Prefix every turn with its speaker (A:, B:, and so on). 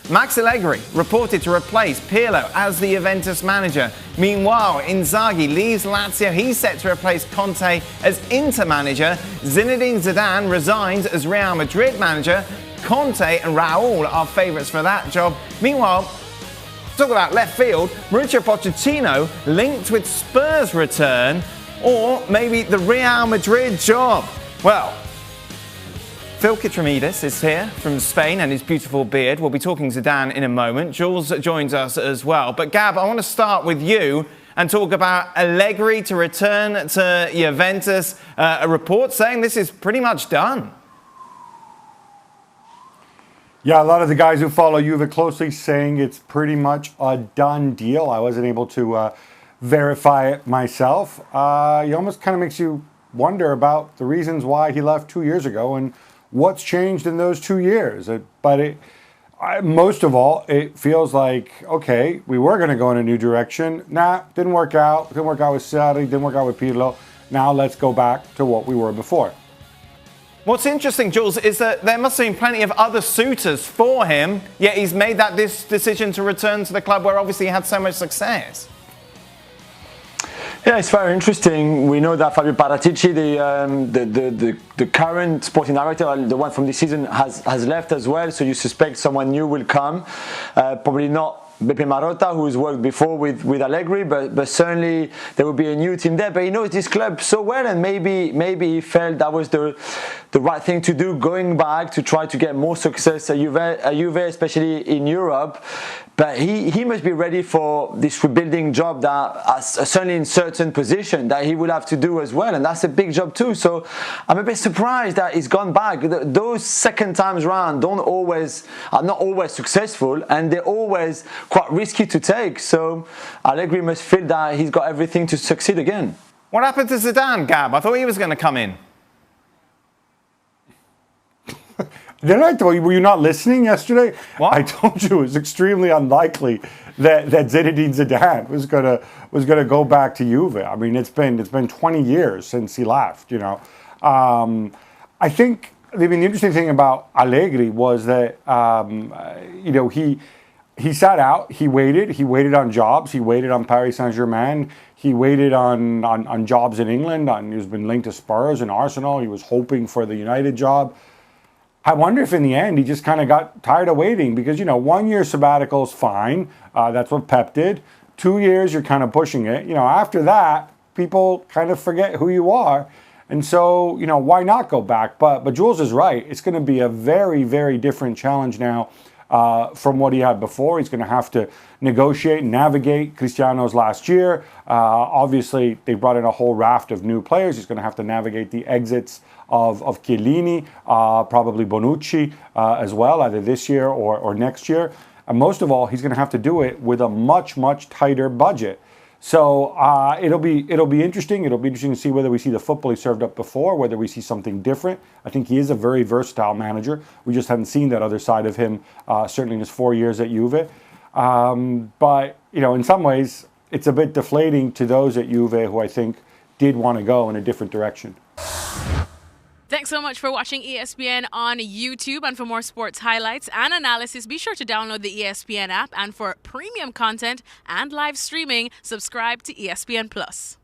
A: Max Allegri reported to replace Pirlo as the Juventus manager. Meanwhile, Inzaghi leaves Lazio. He's set to replace Conte as Inter manager. Zinedine Zidane resigns as Real Madrid manager. Conte and Raul are favourites for that job. Meanwhile, talk about left field, Mauricio Pochettino linked with Spurs return, or maybe the Real Madrid job. Well, Phil Kitramidis is here from Spain and his beautiful beard. We'll be talking Zidane in a moment. Jules joins us as well. But Gab, I want to start with you and talk about Allegri to return to Juventus. A report saying this is pretty much done.
B: Yeah, a lot of the guys who follow Juve closely saying it's pretty much a done deal. I wasn't able to verify it myself. It almost kind of makes you wonder about the reasons why he left 2 years ago and what's changed in those 2 years. Most of all, it feels like, okay, we were going to go in a new direction. Didn't work out. Didn't work out with Sarri, didn't work out with Pirlo. Now let's go back to what we were before.
A: What's interesting, Jules, is that there must have been plenty of other suitors for him, yet he's made that decision to return to the club where obviously he had so much success.
C: Yeah, it's very interesting. We know that Fabio Paratici, the current sporting director, the one from this season, has left as well. So you suspect someone new will come. Probably not Beppe Marotta, who's worked before with Allegri, but certainly there will be a new team there. But he knows this club so well, and maybe he felt that was the right thing to do, going back to try to get more success at Juve, especially in Europe. But he must be ready for this rebuilding job that, certainly in certain position, that he will have to do as well, and that's a big job too. So I'm a bit surprised that he's gone back. Those second times round are not always successful, and they're always quite risky to take. So Allegri must feel that he's got everything to succeed again.
A: What happened to Zidane, Gab? I thought he was going to come in.
B: Were you not listening yesterday?
A: What?
B: I told you it was extremely unlikely that Zinedine Zidane was gonna go back to Juve. I mean, it's been 20 years since he left. I think the interesting thing about Allegri was that he sat out, he waited on jobs, he waited on Paris Saint-Germain, he waited on jobs in England. He's been linked to Spurs and Arsenal. He was hoping for the United job. I wonder if in the end he just kind of got tired of waiting, because, 1 year sabbatical is fine. That's what Pep did. 2 years, you're kind of pushing it. After that, people kind of forget who you are. And so, why not go back? But Jules is right. It's going to be a very, very different challenge now from what he had before. He's going to have to negotiate and navigate Cristiano's last year. Obviously, they brought in a whole raft of new players. He's going to have to navigate the exits of Chiellini, probably Bonucci as well, either this year or next year. And most of all, he's going to have to do it with a much, much tighter budget. So it'll be interesting. It'll be interesting to see whether we see the football he served up before, whether we see something different. I think he is a very versatile manager. We just haven't seen that other side of him, certainly in his 4 years at Juve. But, in some ways, it's a bit deflating to those at Juve who I think did want to go in a different direction.
D: Thanks so much for watching ESPN on YouTube. And for more sports highlights and analysis, be sure to download the ESPN app. And for premium content and live streaming, subscribe to ESPN Plus.